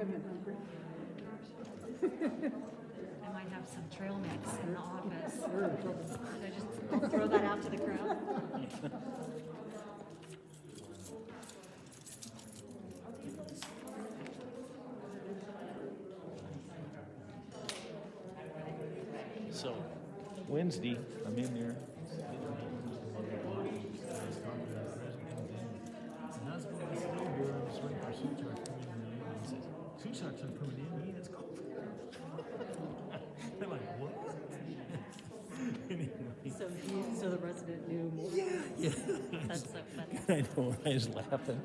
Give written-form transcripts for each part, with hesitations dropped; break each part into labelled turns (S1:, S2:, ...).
S1: I've been hungry.
S2: I might have some trail mix in the office.
S1: We're in trouble.
S2: Should I just throw that out to the crowd?
S3: So, Wednesday, I'm in there. Susak's are coming in. Yeah, it's cold. I'm like, what? Anyway.
S2: So the resident knew more.
S3: Yeah.
S2: That's so funny.
S3: I know. I was laughing.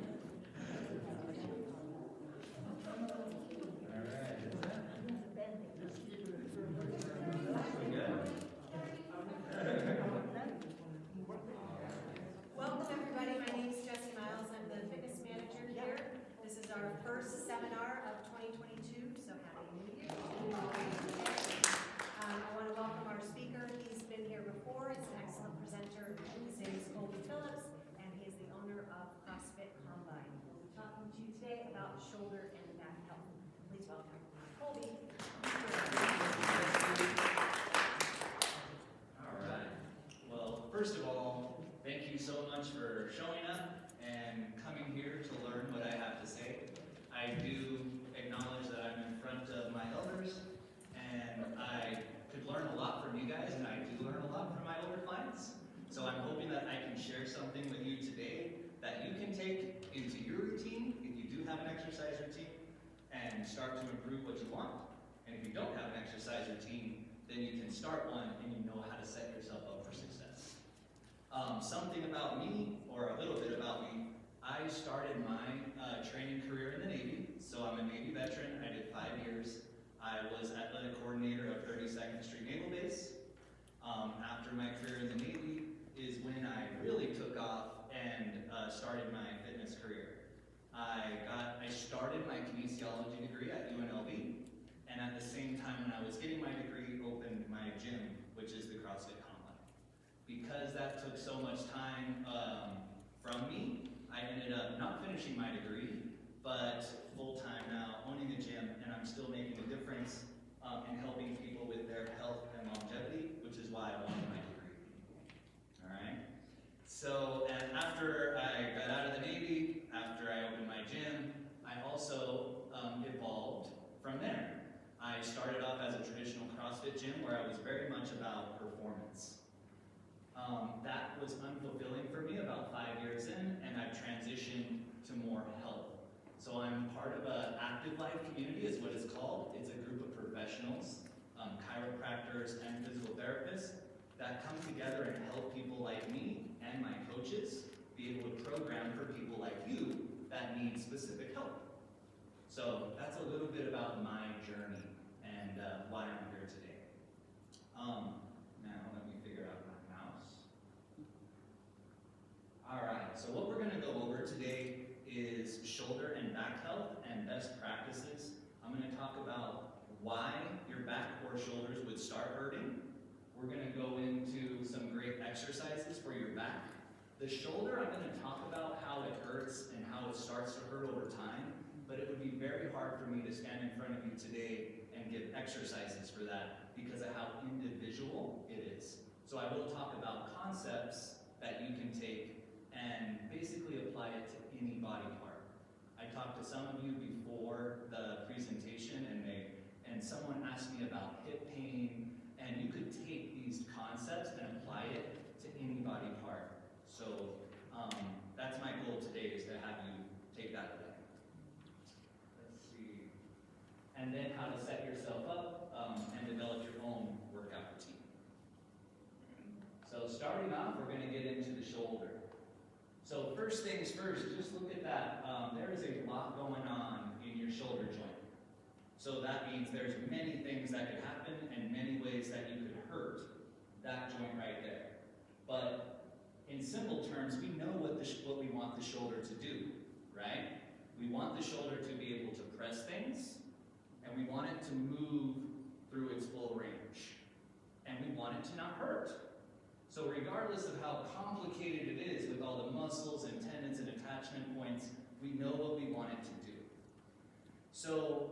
S4: Welcome everybody, my name is Jessie Miles, I'm the fitness manager here. This is our first seminar of 2022, so happy New Year. I want to welcome our speaker, he's been here before, he's an excellent presenter. His name is Colby Phillips, and he is the owner of CrossFit Combine. We'll be talking to you today about shoulder and back health. Please welcome Colby.
S5: All right. Well, first of all, thank you so much for showing up and coming here to learn what I have to say. I do acknowledge that I'm in front of my elders, and I could learn a lot from you guys, and I do learn a lot from my older clients. So I'm hoping that I can share something with you today that you can take into your routine, if you do have an exercise routine, and start to improve what you want. And if you don't have an exercise routine, then you can start one and you know how to set yourself up for success. Something about me, or a little bit about me, I started my training career in the Navy. So I'm a Navy veteran. I did 5 years. I was athletic coordinator of 32nd Street Naval Base. After my career in the Navy is when I really took off and started my fitness career. I started my kinesiology degree at UNLV, and at the same time when I was getting my degree, opened my gym, which is the CrossFit Combine. Because that took so much time from me, I ended up not finishing my degree, but full-time now, owning a gym, and I'm still making a difference in helping people with their health and longevity, which is why I wanted my degree. All right? So, and after I got out of the Navy, after I opened my gym, I also evolved from there. I started off as a traditional CrossFit gym where I was very much about performance. That was unfulfilling for me about 5 years in, and I've transitioned to more health. So I'm part of an active life community is what it's called. It's a group of professionals, chiropractors and physical therapists that come together and help people like me and my coaches be able to program for people like you that need specific help. So that's a little bit about my journey and why I'm here today. Now let me figure out my mouse. All right, so what we're going to go over today is shoulder and back health and best practices. I'm going to talk about why your back or shoulders would start hurting. We're going to go into some great exercises for your back. The shoulder, I'm going to talk about how it hurts and how it starts to hurt over time, but it would be very hard for me to stand in front of you today and give exercises for that because of how individual it is. So I will talk about concepts that you can take and basically apply it to any body part. I talked to some of you before the presentation and someone asked me about hip pain, and you could take these concepts and apply it to any body part. So that's my goal today, is to have you take that away. Let's see. And then how to set yourself up and develop your own workout routine. So starting off, we're going to get into the shoulder. So first things first, just look at that. There is a lot going on in your shoulder joint. So that means there's many things that could happen and many ways that you could hurt that joint right there. But in simple terms, we know what we want the shoulder to do, right? We want the shoulder to be able to press things, and we want it to move through its full range. And we want it to not hurt. So regardless of how complicated it is with all the muscles and tendons and attachment points, we know what we want it to do. So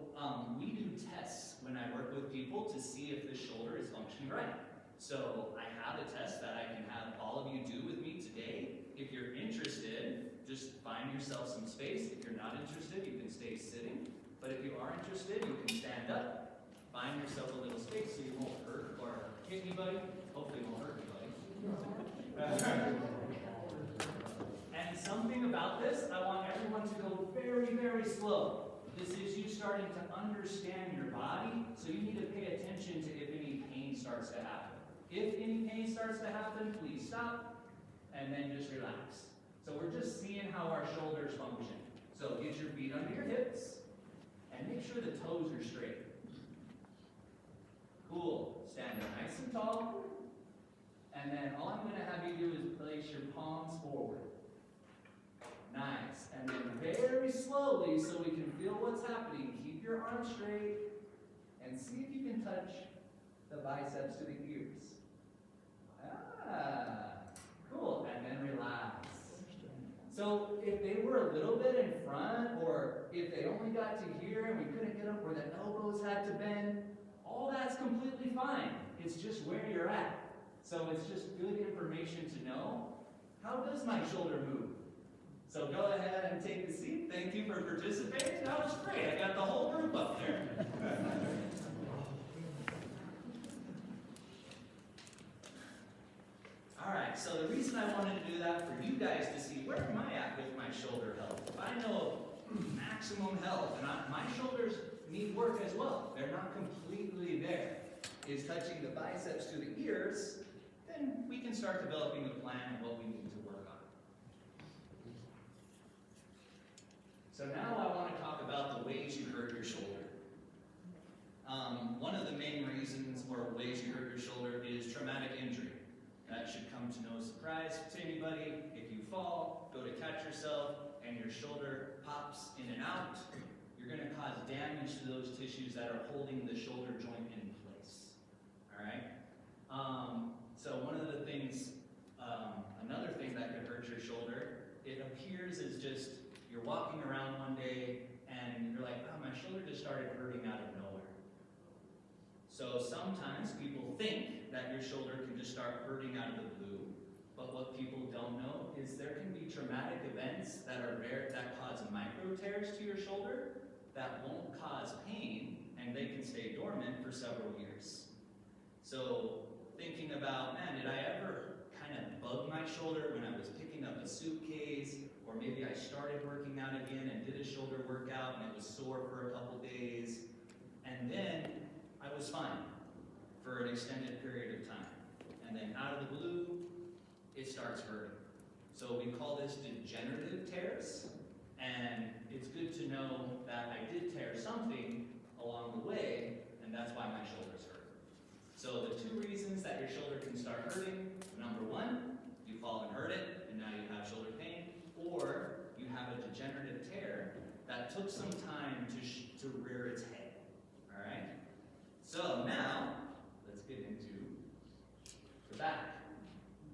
S5: we do tests when I work with people to see if the shoulder is functioning right. So I have a test that I can have all of you do with me today. If you're interested, just find yourself some space. If you're not interested, you can stay sitting. But if you are interested, you can stand up, find yourself a little space so you won't hurt or hit anybody. Hopefully it won't hurt anybody. And something about this, I want everyone to go very, very slow. This is you starting to understand your body, so you need to pay attention to if any pain starts to happen. If any pain starts to happen, please stop, and then just relax. So we're just seeing how our shoulders function. So get your feet under your hips, and make sure the toes are straight. Cool. Stand up nice and tall. And then all I'm going to have you do is place your palms forward. Nice. And then very slowly, so we can feel what's happening, keep your arms straight, and see if you can touch the biceps to the ears. Cool. And then relax. So if they were a little bit in front, or if they only got to here and we couldn't get up where the elbows had to bend, all that's completely fine. It's just where you're at. So it's just good information to know. How does my shoulder move? So go ahead and take a seat. Thank you for participating. That was great. I got the whole group up there. All right, so the reason I wanted to do that for you guys to see where am I at with my shoulder health. If I know maximum health, and my shoulders need work as well. They're not completely there. Is touching the biceps to the ears, then we can start developing a plan of what we need to work on. So now I want to talk about the ways you hurt your shoulder. One of the main reasons or ways you hurt your shoulder is traumatic injury. That should come to no surprise to anybody. If you fall, go to catch yourself, and your shoulder pops in and out, you're going to cause damage to those tissues that are holding the shoulder joint in place. All right? So one of the things, another thing that could hurt your shoulder, it appears as just you're walking around one day and you're like, oh, my shoulder just started hurting out of nowhere. So sometimes people think that your shoulder can just start hurting out of the blue, but what people don't know is there can be traumatic events that are rare that cause micro tears to your shoulder that won't cause pain, and they can stay dormant for several years. So thinking about, man, did I ever kind of bug my shoulder when I was picking up a suitcase, or maybe I started working out again and did a shoulder workout and it was sore for a couple days, and then I was fine for an extended period of time. And then out of the blue, it starts hurting. So we call this degenerative tears, and it's good to know that I did tear something along the way, and that's why my shoulders hurt. So the two reasons that your shoulder can start hurting, number one, you fall and hurt it, and now you have shoulder pain, or you have a degenerative tear that took some time to rear its head. All right? So now, let's get into the back.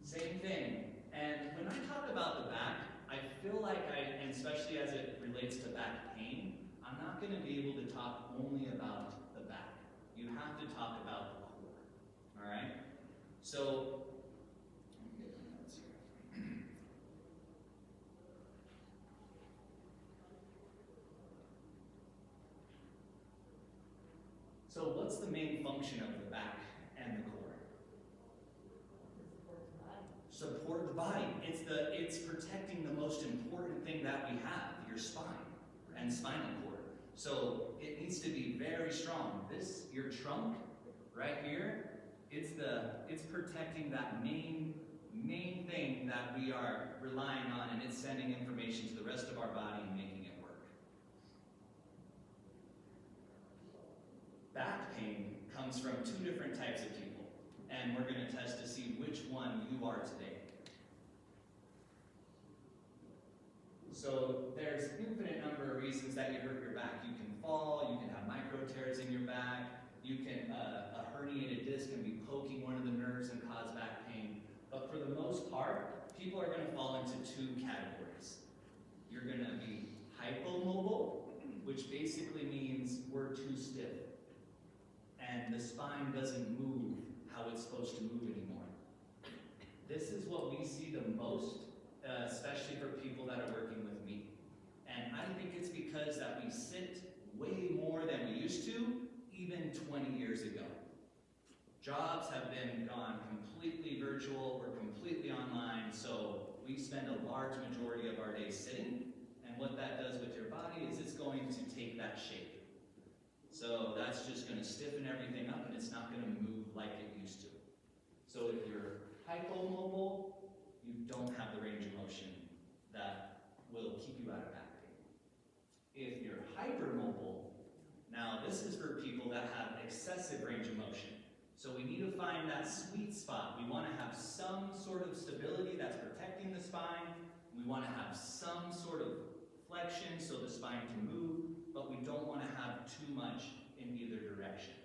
S5: Same thing. And when I talk about the back, I feel like and especially as it relates to back pain, I'm not going to be able to talk only about the back. You have to talk about the core. All right? So, let me get my notes here. So what's the main function of the back and the core? Support the body. It's protecting the most important thing that we have, your spine and spinal cord. So it needs to be very strong. Your trunk right here, it's protecting that main thing that we are relying on, and it's sending information to the rest of our body and making it work. Back pain comes from two different types of people, and we're going to test to see which one you are today. So there's infinite number of reasons that you hurt your back. You can fall, you can have micro tears in your back, you can, a herniated disc can be poking one of the nerves and cause back pain. But for the most part, people are going to fall into two categories. You're going to be hypomobile, which basically means we're too stiff. And the spine doesn't move how it's supposed to move anymore. This is what we see the most, especially for people that are working with me. And I think it's because that we sit way more than we used to, even 20 years ago. Jobs have been gone completely virtual or completely online, so we spend a large majority of our day sitting, and what that does with your body is it's going to take that shape. So that's just going to stiffen everything up, and it's not going to move like it used to. So if you're hypomobile, you don't have the range of motion that will keep you out of back pain. If you're hypermobile, now this is for people that have excessive range of motion. So we need to find that sweet spot. We want to have some sort of stability that's protecting the spine. We want to have some sort of flexion so the spine can move, but we don't want to have too much in either direction.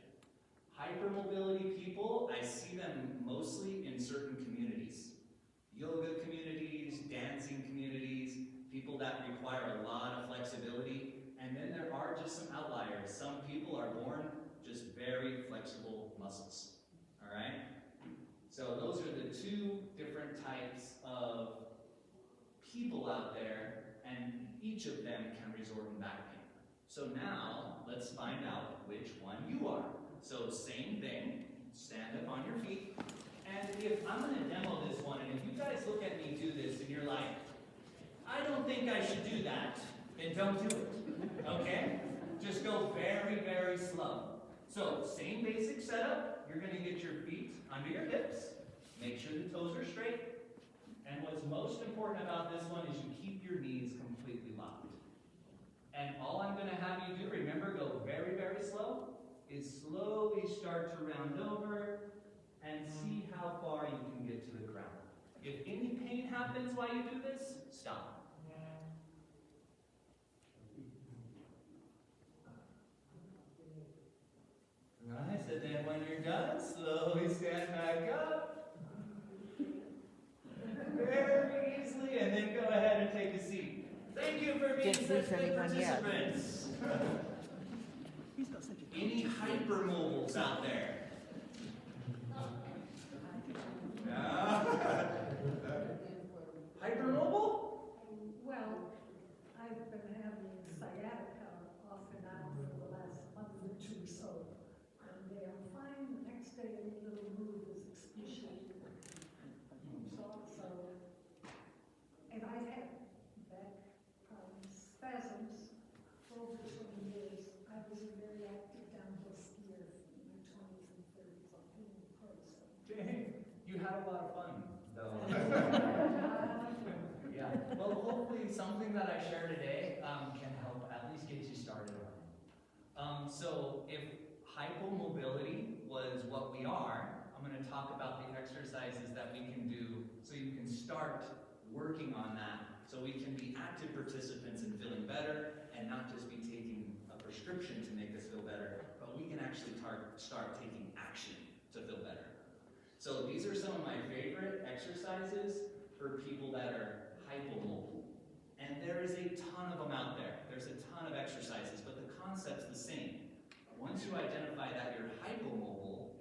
S5: Hypermobility people, I see them mostly in certain communities. Yoga communities, dancing communities, people that require a lot of flexibility. And then there are just some outliers. Some people are born just very flexible muscles. All right? So those are the two different types of people out there, and each of them can result in back pain. So now, let's find out which one you are. So same thing, stand up on your feet, and if I'm going to demo this one, and if you guys look at me do this and you're like, I don't think I should do that, then don't do it, okay? Just go very, very slow. So same basic setup, you're going to get your feet under your hips, make sure the toes are straight, and what's most important about this one is you keep your knees completely locked. And all I'm going to have you do, remember, go very, very slow, is slowly start to round over and see how far you can get to the ground. If any pain happens while you do this, stop. Nice, and then when you're done, slowly stand back up. Very easily, and then go ahead and take a seat. Thank you for being
S1: Didn't
S5: such
S1: lose
S5: good
S1: anyone yet.
S5: participants. Any hypermobiles out there? Yeah. Hypermobile?
S6: Well, I've been having sciatica off and on for the last month or two, so one day I'm fine, the next day any little move is excruciating. So, and I've had back spasms for over 20 years. I was a very active downhill skier in my 20s and 30s. I'm being pro, so.
S5: Dang, you had a lot of fun, though. Yeah, well, hopefully something that I share today can help at least get you started on it. So if hypomobility was what we are, I'm going to talk about the exercises that we can do so you can start working on that so we can be active participants in feeling better and not just be taking a prescription to make us feel better, but we can actually start taking action to feel better. So these are some of my favorite exercises for people that are hypomobile. And there is a ton of them out there. There's a ton of exercises, but the concept's the same. Once you identify that you're hypomobile,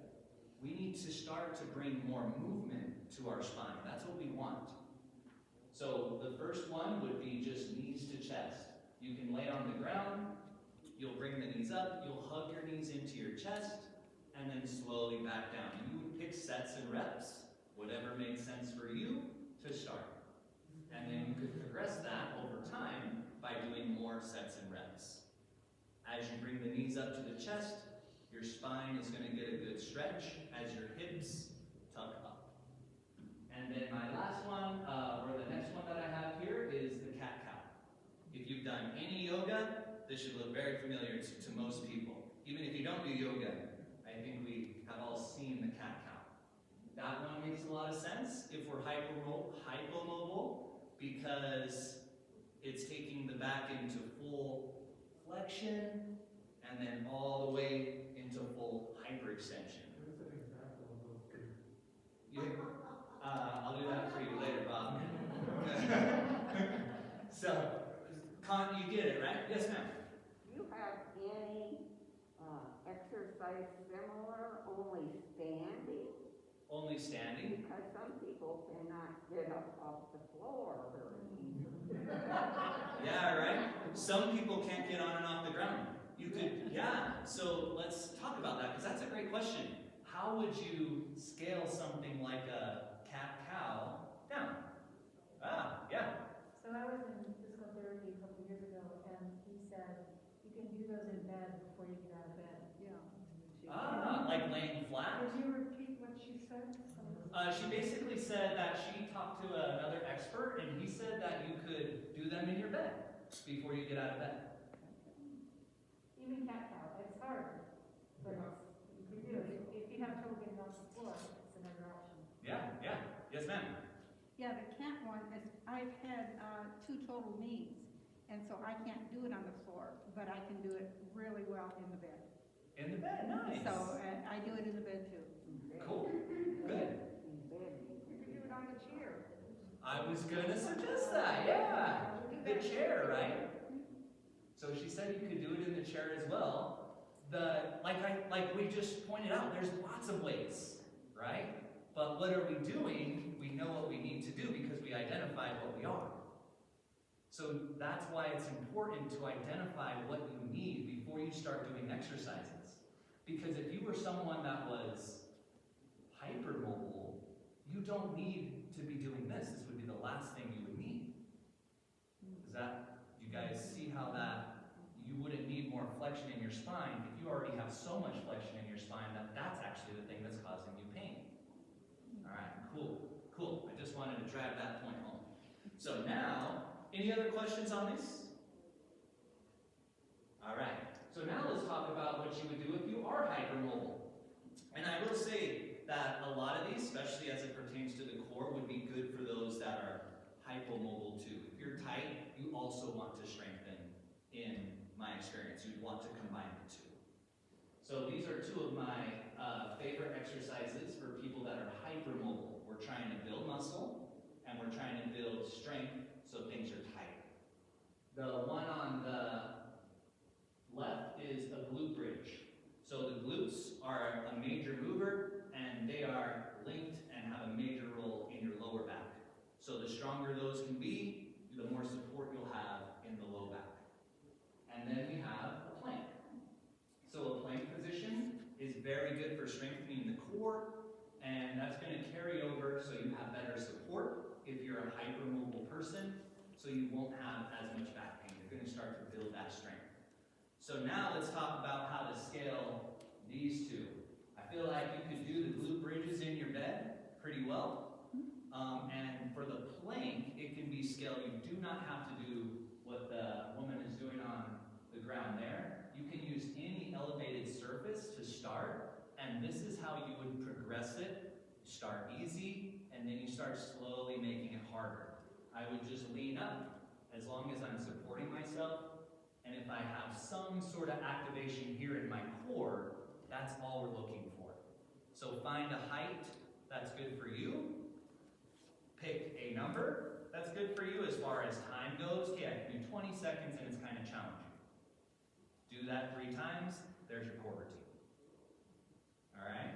S5: we need to start to bring more movement to our spine. That's what we want. So the first one would be just knees to chest. You can lay on the ground, you'll bring the knees up, you'll hug your knees into your chest, and then slowly back down. You would pick sets and reps, whatever makes sense for you to start. And then you could progress that over time by doing more sets and reps. As you bring the knees up to the chest, your spine is going to get a good stretch as your hips tuck up. And then my last one, or the next one that I have here is the cat-cow. If you've done any yoga, this should look very familiar to most people. Even if you don't do yoga, I think we have all seen the cat-cow. That one makes a lot of sense if we're hypomobile because it's taking the back into full flexion and then all the way into full hyperextension. I'll do that for you later, Bob. So, you get it, right? Yes, ma'am.
S1: you have any exercise similar, only standing?
S5: Only standing?
S1: Because some people cannot get up off the floor very easily.
S5: Yeah, right? Some people can't get on and off the ground. You could, yeah. So let's talk about that, because that's a great question. How would you scale something like a cat-cow down? Ah, yeah.
S7: So I was in physical therapy a couple of years ago, and he said, you can do those in bed before you get out of bed.
S5: Ah, like laying flat?
S6: Could you repeat what she said?
S5: She basically said that she talked to another expert, and he said that you could do them in your bed before you get out of bed.
S7: Even cat cow, it's hard, but you can do it. If you have trouble getting off the floor, it's another option.
S5: Yeah, yeah. Yes, ma'am.
S8: Yeah, the cat one is, I've had 2 total knees, and so I can't do it on the floor, but I can do it really well in the bed.
S5: In the bed, nice.
S8: So I do it in the bed too.
S5: Cool. Good.
S7: You can do it on the chair.
S5: I was gonna suggest that, yeah. The chair, right? So she said you could do it in the chair as well. Like we just pointed out, there's lots of ways, right? But what are we doing? We know what we need to do because we identified what we are. So that's why it's important to identify what you need before you start doing exercises. Because if you were someone that was hypermobile, you don't need to be doing this. This would be the last thing you would need. Does that, you guys see how that, you wouldn't need more flexion in your spine if you already have so much flexion in your spine that that's actually the thing that's causing you pain. All right, cool, cool. I just wanted to drive that point home. So now, any other questions on this? All right, so now let's talk about what you would do if you are hypermobile. And I will say that a lot of these, especially as it pertains to the core, would be good for those that are hypomobile too. If you're tight, you also want to strengthen, in my experience. You'd want to combine the two. So these are 2 of my favorite exercises for people that are hypermobile. We're trying to build muscle, and we're trying to build strength so things are tight. The one on the left is a glute bridge. So the glutes are a major mover, and they are linked and have a major role in your lower back. So the stronger those can be, the more support you'll have in the low back. And then we have a plank. So a plank position is very good for strengthening the core, and that's going to carry over so you have better support if you're a hypermobile person, so you won't have as much back pain. You're going to start to build that strength. So now let's talk about how to scale these 2. I feel like you could do the glute bridges in your bed pretty well. And for the plank, it can be scaled. You do not have to do what the woman is doing on the ground there. You can use any elevated surface to start, and this is how you would progress it. You start easy, and then you start slowly making it harder. I would just lean up as long as I'm supporting myself, and if I have some sort of activation here in my core, that's all we're looking for. So find a height that's good for you. Pick a number that's good for you as far as time goes. Okay, I can do 20 seconds and it's kind of challenging. Do that 3 times, there's your core routine. All right?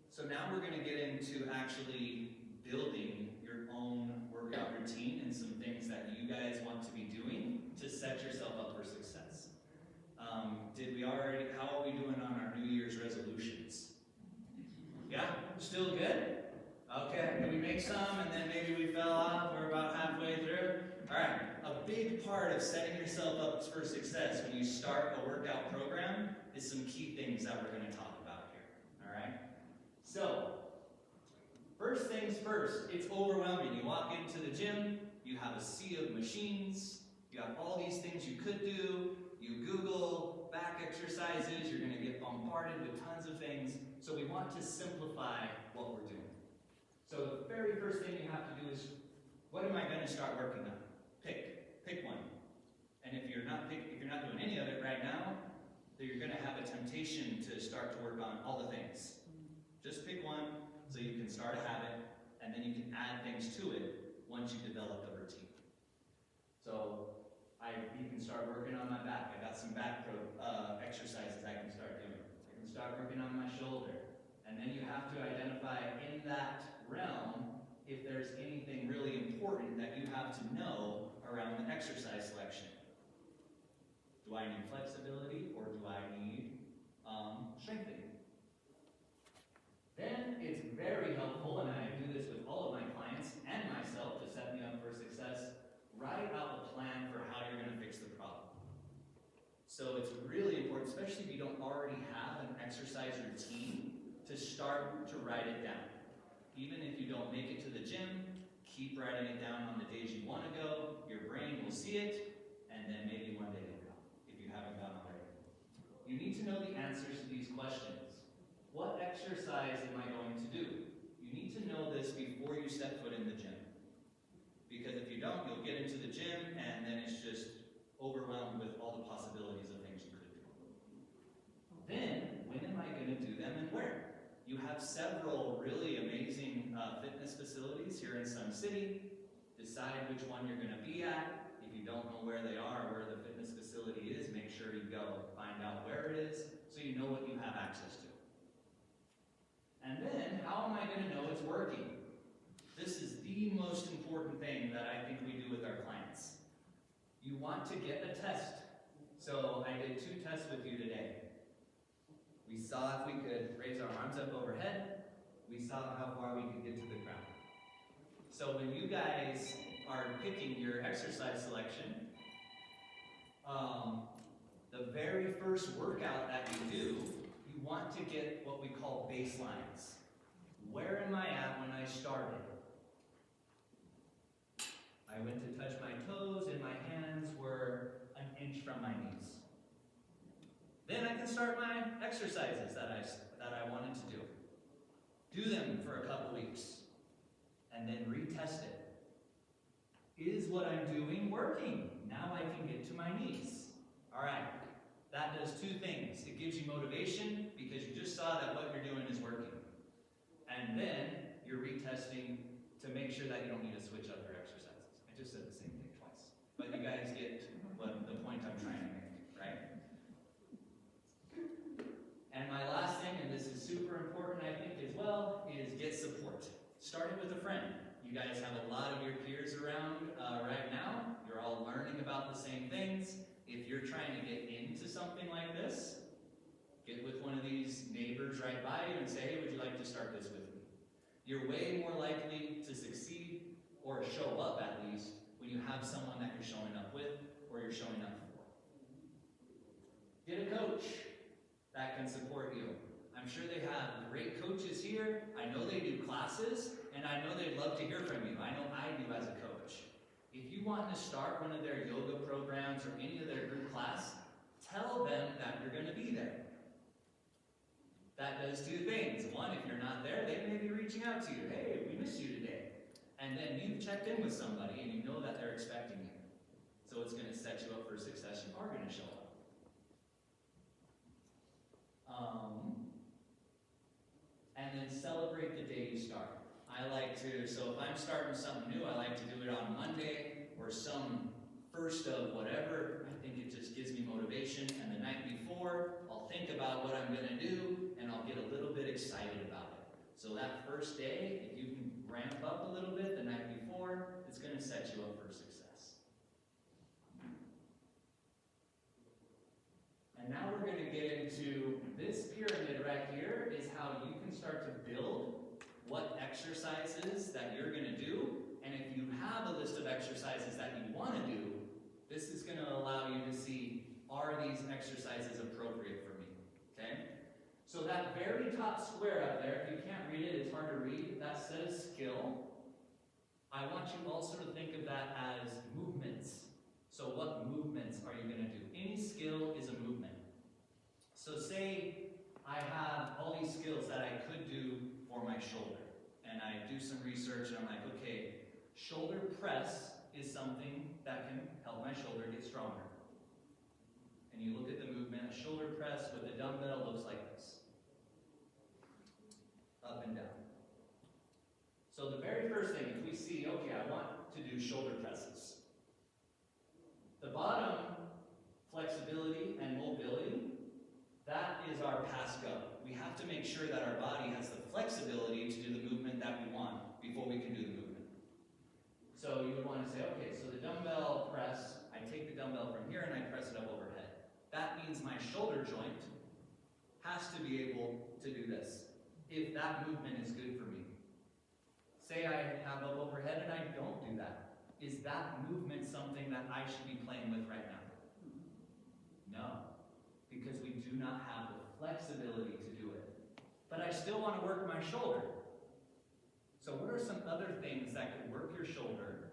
S5: So now we're going to get into actually building your own workout routine and some things that you guys want to be doing to set yourself up for success. How are we doing on our New Year's resolutions? Yeah? Still good? Okay, can we make some and then maybe we fell off, we're about halfway through? Alright, a big part of setting yourself up for success when you start a workout program is some key things that we're going to talk about here. Alright? So, first things first, it's overwhelming. You walk into the gym, you have a sea of machines, you have all these things you could do, you Google back exercises, you're going to get bombarded with tons of things. So we want to simplify what we're doing. So the very first thing you have to do is, what am I going to start working on? Pick one. And if you're not doing any of it right now, then you're going to have a temptation to start to work on all the things. Just pick one so you can start a habit and then you can add things to it once you develop the routine. So you can start working on my back. I got some back exercises I can start doing. I can start working on my shoulder. And then you have to identify in that realm if there's anything really important that you have to know around the exercise selection. Do I need flexibility or do I need strengthening? Then it's very helpful, and I do this with all of my clients and myself to set me up for success, write out a plan for how you're going to fix the problem. So it's really important, especially if you don't already have an exercise routine, to start to write it down. Even if you don't make it to the gym, keep writing it down on the days you want to go. Your brain will see it, and then maybe one day you'll go, if you haven't gone already. You need to know the answers to these questions. What exercise am I going to do? You need to know this before you step foot in the gym. Because if you don't, you'll get into the gym, and then it's just overwhelmed with all the possibilities of things you could do. Then, when am I going to do them and where? You have several really amazing fitness facilities here in Sun City. Decide which one you're going to be at. If you don't know where they are, where the fitness facility is, make sure you go find out where it is so you know what you have access to. And then, how am I going to know it's working? This is the most important thing that I think we do with our clients. You want to get a test. So I did 2 tests with you today. We saw if we could raise our arms up overhead. We saw how far we could get to the ground. So when you guys are picking your exercise selection, the very first workout that you do, you want to get what we call baselines. Where am I at when I started? I went to touch my toes and my hands were an inch from my knees. Then I can start my exercises that I wanted to do. Do them for a couple weeks and then retest it. Is what I'm doing working? Now I can get to my knees. All right. That does 2 things. It gives you motivation because you just saw that what you're doing is working. And then you're retesting to make sure that you don't need to switch up your exercises. I just said the same thing twice. But you guys get the point I'm trying to make, right? And my last thing, and this is super important I think as well, is get support. Starting with a friend. You guys have a lot of your peers around right now. You're all learning about the same things. If you're trying to get into something like this, get with one of these neighbors right by you and say, hey, would you like to start this with me? You're way more likely to succeed, or show up at least, when you have someone that you're showing up with, or you're showing up for. Get a coach that can support you. I'm sure they have great coaches here. I know they do classes, and I know they'd love to hear from you. I know I do as a coach. If you want to start one of their yoga programs or any of their group class, tell them that you're going to be there. That does 2 things. One, if you're not there, they may be reaching out to you. Hey, we missed you today. And then you've checked in with somebody and you know that they're expecting you. So it's going to set you up for success. You are going to show up. And then celebrate the day you start. I like to, so if I'm starting something new, I like to do it on Monday or some first of whatever. I think it just gives me motivation. And the night before, I'll think about what I'm going to do and I'll get a little bit excited about it. So that first day, if you can ramp up a little bit the night before, it's going to set you up for success. And now we're going to get into this pyramid right here is how you can start to build what exercises that you're going to do. And if you have a list of exercises that you want to do, this is going to allow you to see, are these exercises appropriate for me? Okay? So that very top square up there, if you can't read it, it's hard to read, that says skill. I want you also to think of that as movements. So what movements are you going to do? Any skill is a movement. So say I have all these skills that I could do for my shoulder. And I do some research and I'm like, okay, shoulder press is something that can help my shoulder get stronger. And you look at the movement, a shoulder press with a dumbbell looks like this. Up and down. So the very see, okay, I want to do shoulder presses. The bottom, flexibility and mobility, that is our pass-go. We have to make sure that our body has the flexibility to do the movement that we want before we can do the movement. So you would want to say, okay, so the dumbbell press, I take the dumbbell from here and I press it up overhead. That means my shoulder joint has to be able to do this, if that movement is good for me. Say I have up overhead and I don't do that. Is that movement something that I should be playing with right now? No, because we do not have the flexibility to do it. But I still want to work my shoulder. So what are some other things that could work your shoulder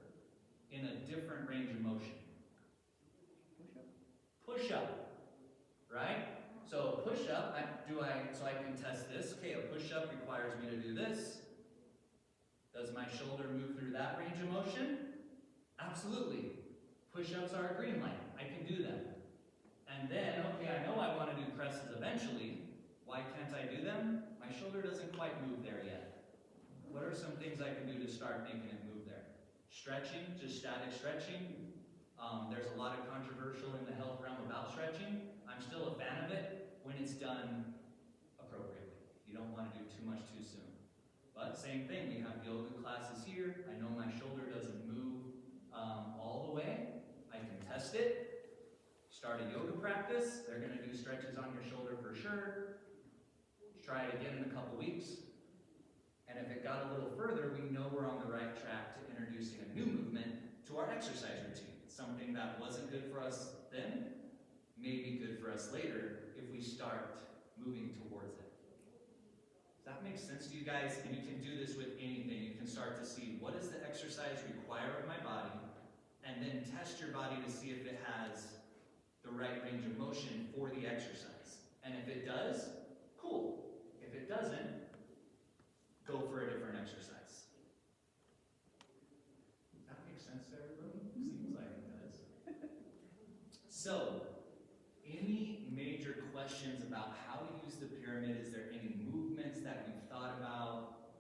S5: in a different range of motion? Push-up, right? So push-up, so I can test this. Okay, a push-up requires me to do this. Does my shoulder move through that range of motion? Absolutely. Push-ups are a green light. I can do them. And then, okay, I know I want to do presses eventually. Why can't I do them? My shoulder doesn't quite move there yet. What are some things I can do to start making it move there? Stretching, just static stretching. There's a lot of controversial in the health realm about stretching. I'm still a fan of it when it's done appropriately. You don't want to do too much too soon. But same thing, we have yoga classes here. I know my shoulder doesn't move all the way. I can test it. Start a yoga practice. They're going to do stretches on your shoulder for sure. Try it again in a couple weeks. And if it got a little further, we know we're on the right track to introducing a new movement to our exercise routine. Something that wasn't good for us then may be good for us later if we start moving towards it. Does that make sense to you guys? And you can do this with anything. You can start to see what does the exercise require of my body, and then test your body to see if it has the right range of motion for the exercise. And if it does, cool. If it doesn't, go for a different exercise. Does that make sense to everybody? Seems like it does. So, any major questions about how to use the pyramid? Is there any movements that you've thought about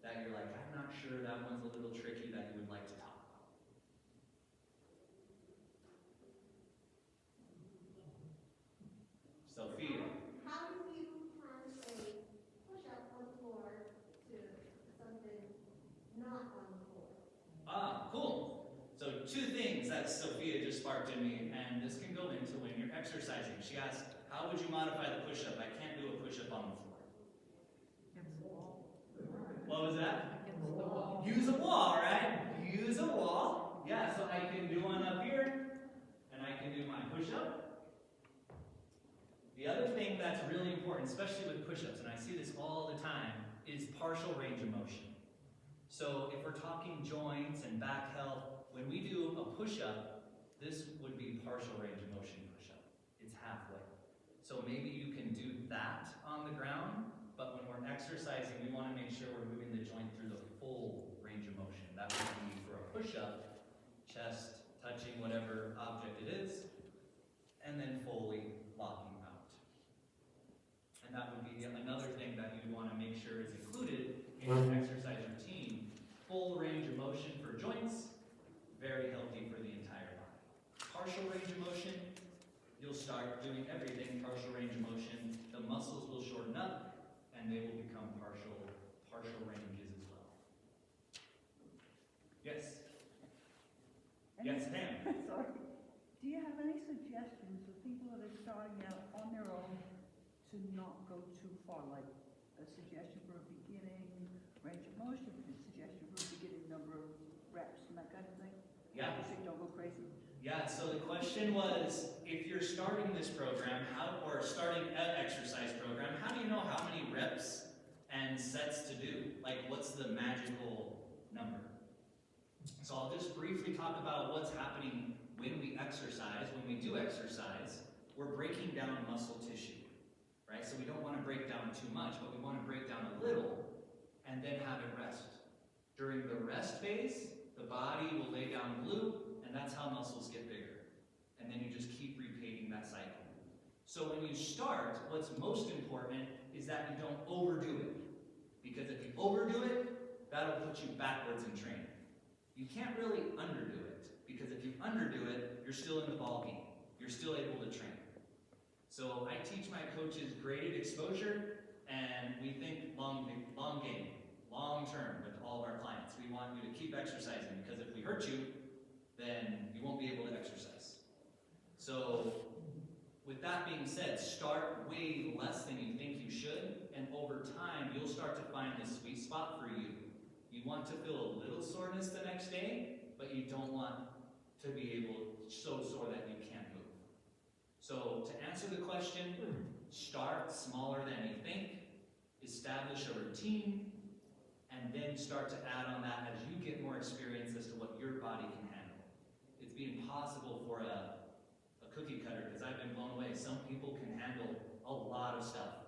S5: that you're like, I'm not sure, that one's a little tricky, that you would like to talk about? Sophia.
S9: How do you translate push-up on the floor to something not on the floor?
S5: Ah, cool. So two things that Sophia just sparked in me, and this can go into when you're exercising. She asked, how would you modify the push-up? I can't do a push-up on the floor. What was that? Use a wall, right? Use a wall. Yeah, so I can do one up here, and I can do my push-up. The other thing that's really important, especially with push-ups, and I see this all the time, is partial range of motion. So if we're talking joints and back health, when we do a push-up, this would be partial range of motion push-up. It's halfway. So maybe you can do that on the ground, but when we're exercising, we want to make sure we're moving the joint through the full range of motion. That would be for a push-up, chest touching whatever object it is, and then fully locking out. And that would be another thing that you'd want to make sure is included in your exercise routine. Full range of motion for joints, very healthy for the entire body. Partial range of motion, you'll start doing everything partial range of motion. The muscles will shorten up, and they will become partial ranges as well. Yes? Yes, ma'am.
S10: Sorry. Do you have any suggestions for people that are starting out on their own to not go too far? Like a suggestion for a beginning range of motion, a suggestion for a beginning number of reps, and that kind of thing?
S5: Yeah.
S10: Obviously, don't go crazy.
S5: Yeah, so the question was, if you're starting this program, or starting an exercise program, how do you know how many reps and sets to do? Like, what's the magical number? So I'll just briefly talk about what's happening when we exercise. When we do exercise, we're breaking down muscle tissue, right? So we don't want to break down too much, but we want to break down a little and then have it rest. During the rest phase, the body will lay down glue, and that's how muscles get bigger. And then you just keep repeating that cycle. So when you start, what's most important is that you don't overdo it. Because if you overdo it, that'll put you backwards in training. You can't really underdo it, because if you underdo it, you're still in the ball game. You're still able to train. So I teach my coaches graded exposure, and we think long game, long term with all of our clients. We want you to keep exercising, because if we hurt you, then you won't be able to exercise. So with that being said, start way less than you think you should, and over time, you'll start to find the sweet spot for you. You want to feel a little soreness the next day, but you don't want to be able so sore that you can't move. So to answer the question, start smaller than you think, establish a routine, and then start to add on that as you get more experience as to what your body can handle. It's being possible for a cookie cutter, because I've been blown away. Some people can handle a lot of stuff,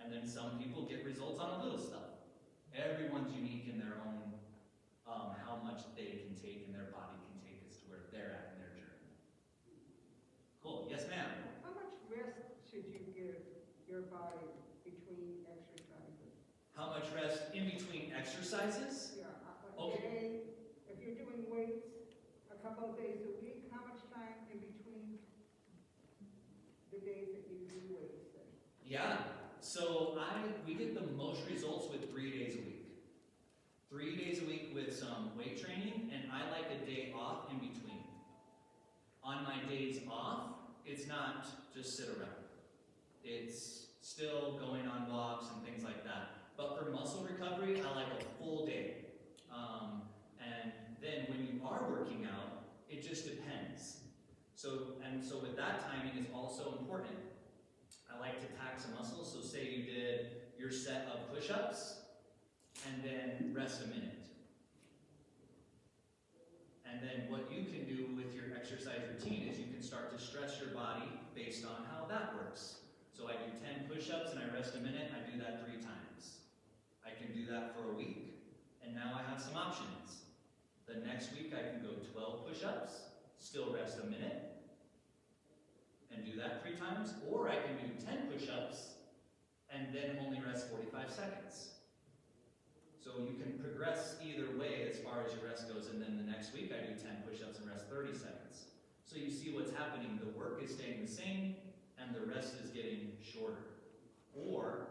S5: and then some people get results on a little stuff. Everyone's unique in their own, how much they can take and their body can take as to where they're at in their journey. Cool. Yes, ma'am.
S11: How much rest should you give your body between exercises?
S5: How much rest in between exercises?
S11: Yeah, a
S5: Okay.
S11: day, if you're doing weights a couple of days a week, how much time in between the days that you do weights then?
S5: Yeah. So we get the most results with 3 days a week. 3 days a week with some weight training, and I like a day off in between. On my days off, it's not just sit around. It's still going on walks and things like that. But for muscle recovery, I like a full day. And then when you are working out, it just depends. So with that, timing is also important. I like to tax a muscle. So say you did your set of push-ups, and then rest a minute. And then what you can do with your exercise routine is you can start to stress your body based on how that works. So I do 10 push-ups and I rest a minute. I do that 3 times. I can do that for a week, and now I have some options. The next week I can go 12 push-ups, still rest a minute, and do that 3 times, or I can do 10 push-ups and then only rest 45 seconds. So you can progress either way as far as your rest goes, and then the next week I do 10 push-ups and rest 30 seconds. So you see what's happening. The work is staying the same, and the rest is getting shorter. Or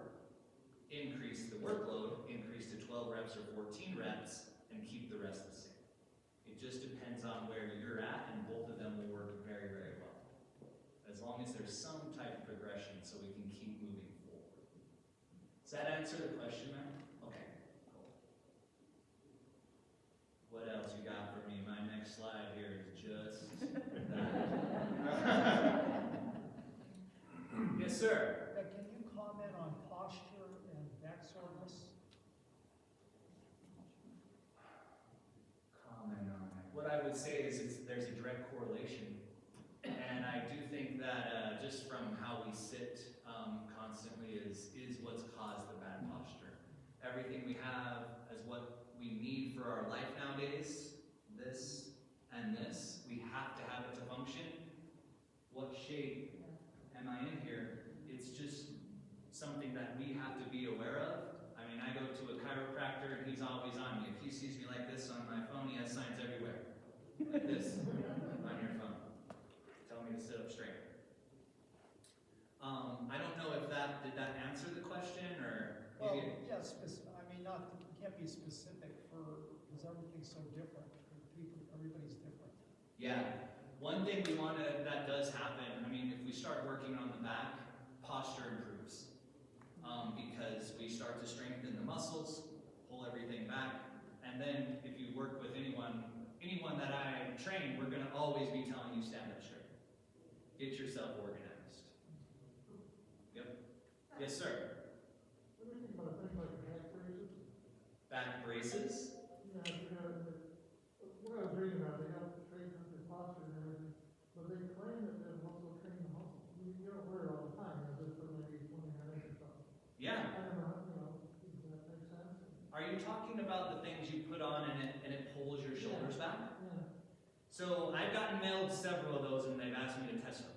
S5: increase the workload, increase to 12 reps or 14 reps, and keep the rest the same. It just depends on where you're at, and both of them will work very, very well. As long as there's some type of progression so we can keep moving forward. Does that answer the question, ma'am? Okay, cool. What else you got for me? My next slide here is just that. Yes, sir.
S12: Can you comment on posture and back soreness?
S5: Comment on that. What I would say is there's a direct correlation. And I do think that just from how we sit constantly is what's caused the bad posture. Everything we have as what we need for our life nowadays, this and this, we have to have it to function. What shape am I in here? It's just something that we have to be aware of. I mean, I go to a chiropractor and he's always on me. If he sees me like this on my phone, he has signs everywhere. Like this on your phone. Tell me to sit up straight. I don't know if did that answer the question, or?
S12: Well, yes, I mean, you can't be specific because everything's so different. Everybody's different.
S5: Yeah. One thing that does happen, I mean, if we start working on the back, posture improves. Because we start to strengthen the muscles, pull everything back, and then if you work with anyone that I train, we're going to always be telling you stand up straight. Get yourself organized. Yep. Yes, sir.
S12: What do you think about things like back braces?
S5: Back braces?
S12: What I was reading about, they have to train your posture and everything, but they claim that they'll also train the muscle. You don't wear it all the time, as if for maybe 20 minutes or something.
S5: Yeah.
S12: I don't know, does that make sense?
S5: Are you talking about the things you put on and it pulls your shoulders back?
S12: Yeah.
S5: So I've gotten mailed several of those and they've asked me to test them.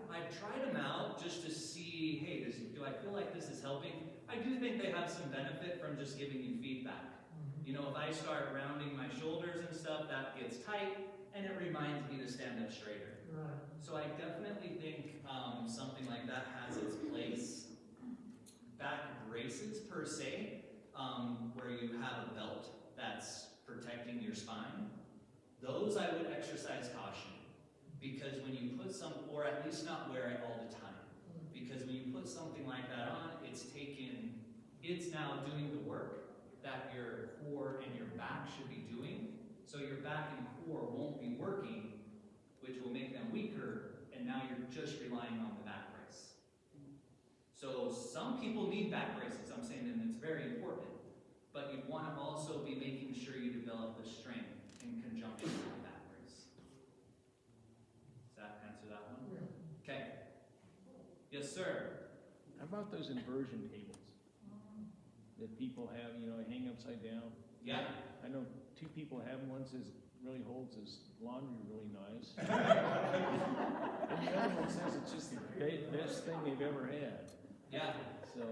S5: I've tried them out just to see, hey, do I feel like this is helping? I do think they have some benefit from just giving you feedback You know, if I start rounding my shoulders and stuff, that gets tight, and it reminds me to stand up straighter.
S12: Right.
S5: So I definitely think something like that has its place. Back braces per se, where you have a belt that's protecting your spine, those I would exercise caution. Because when you put some, or at least not wear it all the time. Because when you put something like that on, it's now doing the work that your core and your back should be doing. So your back and core won't be working, which will make them weaker, and now you're just relying on the back brace. So some people need back braces, I'm saying, and it's very important. But you want to also be making sure you develop the strength in conjunction with the back brace. Does that answer that one?
S12: Yeah.
S5: Okay. Yes, sir.
S3: How about those inversion tables that people have, you know, hang upside down?
S5: Yeah.
S3: I know 2 people have one, says really holds his laundry really nice. And the other one says it's just the best thing they've ever had.
S5: Yeah.
S3: So,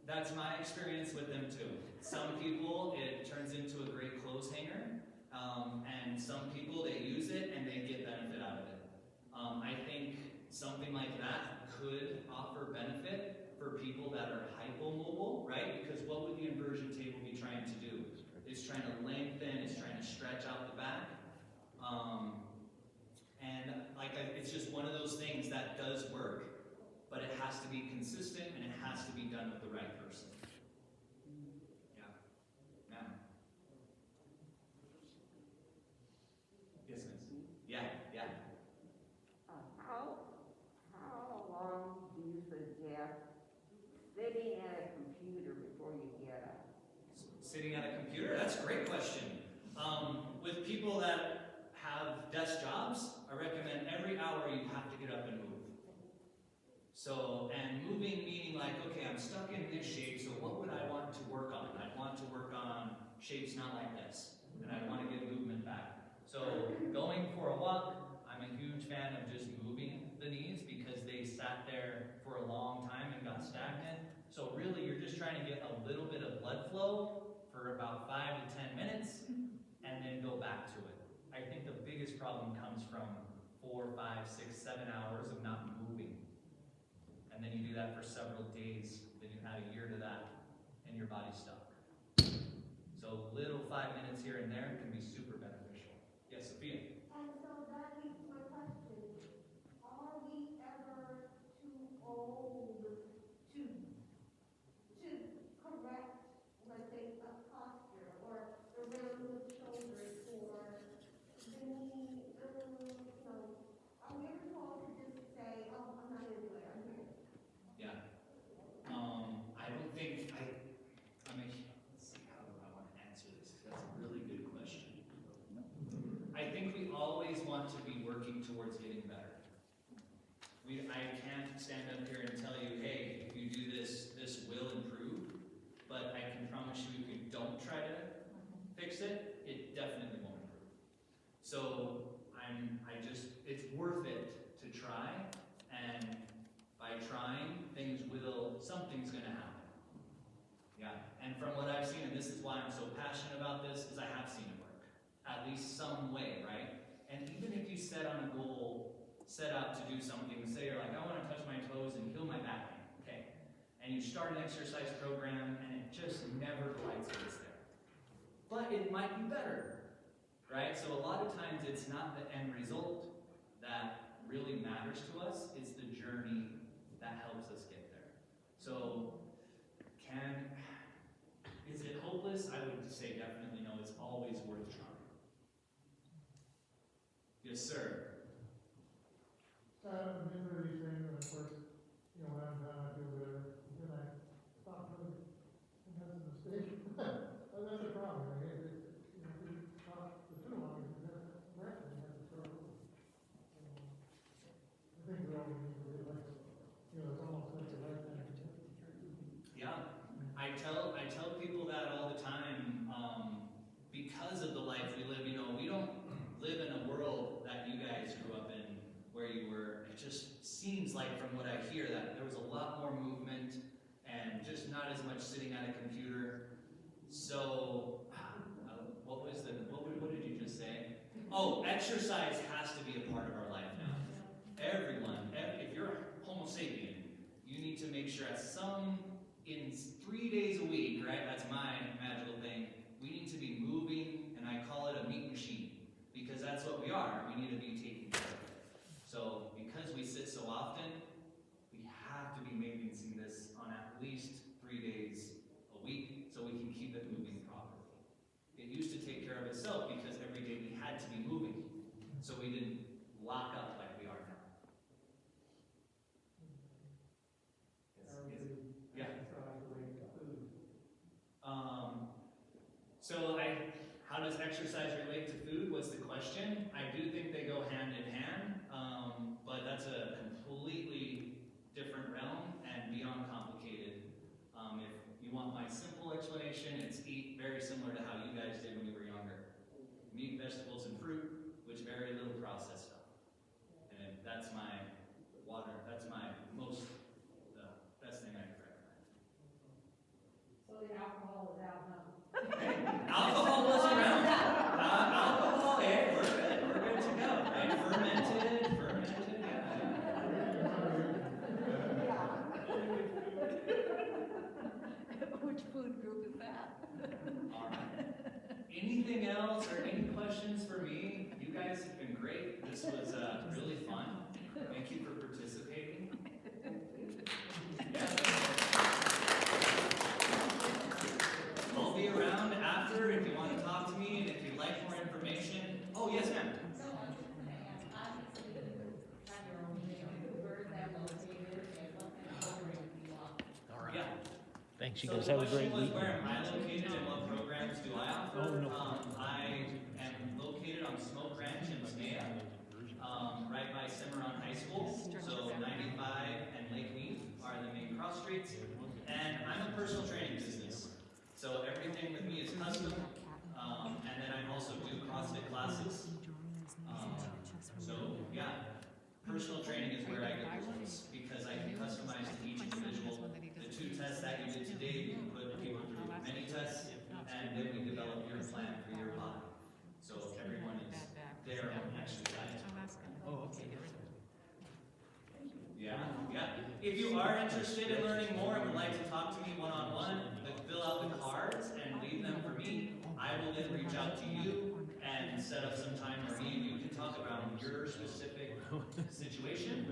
S5: That's my experience with them too. Some people, it turns into a great clothes hanger, and some people, they use it and they get benefit out of it. I think something like that could offer benefit for people that are hypomobile, right? Because what would the inversion table be trying to do? It's trying to lengthen, it's trying to stretch out the back. It's just one of those things that does work, but it has to be consistent and it has to be done with the right person. Yeah. Ma'am. Yes, miss. Yeah, yeah.
S1: How long do you suggest sitting at a computer before you get up?
S5: Sitting at a computer? That's a great question. With people that have desk jobs, I recommend every hour you have to get up and move. So, and moving meaning like, okay, I'm stuck in this shape, so what would I want to work on? I'd want to work on shapes not like this, and I want to get movement back. So, going for a walk, I'm a huge fan of just moving the knees because they sat there for a long time and got stagnant. So really, you're just trying to get a little bit of blood flow for about 5 to 10 minutes, and then go back to it. I think the biggest problem comes from 4, 5, 6, 7 hours of not moving. And then you do that for several days, then you add a year to that, and your body's stuck. So little 5 minutes here and there can be super beneficial. Yes, Sophia?
S9: And so that leads to my question. Are we ever too old to correct, let's say, a posture or the round of the shoulders or the knee, are we ever too old to just say, oh, I'm not gonna do it, I'm here?
S5: Yeah. I don't think, let's see, how do I want to answer this? That's a really good question. I think we always want to be working towards getting better. I can't stand up here and tell you, hey, if you do this, this will improve. But I can promise you, if you don't try to fix it, it definitely won't improve. So it's worth it to try, and by trying, something's gonna happen. Yeah, and from what I've seen, and this is why I'm so passionate about this, is I have seen it work. At least some way, right? And even if you set out to do something, say you're like, I wanna touch my toes and heal my back pain, okay? And you start an exercise program and it just never quite gets there. But it might be better, right? So a lot of times it's not the end result that really matters to us, it's the journey that helps us get there. So, is it hopeless? I would say definitely no, it's always worth trying. Yes, sir.
S12: I've been through these things, and of course, when I'm done, I feel better. Then I stop doing it, and that's a mistake. That's a problem. If you stop for too long, that's correct, and you have to start over. I think we all need to realize, it's almost like the right thing to do.
S5: Yeah, I tell people that all the time, because of the life we live, we don't live in a world that you guys grew up in, where you were. It just seems like, from what I hear, that there was a lot more movement and just not as much sitting at a computer. So Oh, exercise has to be a part of our life now. Everyone, if you're a Homo sapien, you need to make sure in 3 days a week, right? That's my magical thing. We need to be moving, and I call it a meat machine, because that's what we are. We need to be taking care of it. So, because we sit so often, we have to be maintenancing this on at least 3 days a week, so we can keep it moving properly. It used to take care of itself because every day we had to be moving, so we didn't lock up like we are now. Yeah. How does exercise relate to food was the question. I do think they go hand in hand, but that's a completely different realm and beyond complicated. If you want my simple explanation, it's eat very similar to how you guys did when you were younger. Meat, vegetables, and fruit, which very little processed stuff. And that's my the best thing I could recommend.
S1: So the alcohol is out, huh?
S5: Alcohol was around. Alcohol, hey, we're good. We're good to go. Right? Fermented,
S10: Which food group is that?
S5: All right. Anything else or any questions for me? You guys have been great. This was really fun. Thank you for participating. Yeah. I'll be around after if you want to talk to me and if you'd like more information. Oh, yes, ma'am.
S9: So I'm just gonna ask, obviously, you have your own name, where is that located, and what kind of programs do you offer?
S3: All right.
S5: Yeah.
S3: Thanks, you
S5: So
S3: guys
S5: the
S3: have a great
S5: question was,
S3: week.
S5: where am I located and what programs do I offer?
S3: Oh, no.
S5: I am located on Smoke Ranch in Smea, right by Cimarron High School. So 95 and Lake Mead are the main cross streets. And I'm a personal training business. So everything with me is custom. And then I also do CrossFit classes. So yeah, personal training is where I get results because I can customize to each individual. The 2 tests that you did today, we can put people through many tests, and then we develop your plan for your body. So everyone is their own exercise.
S3: Oh, okay.
S5: Yeah, yeah. If you are interested in learning more and would like to talk to me one-on-one, fill out the cards and leave them for me. I will then reach out to you and set up some time where me and you can talk about your specific situation.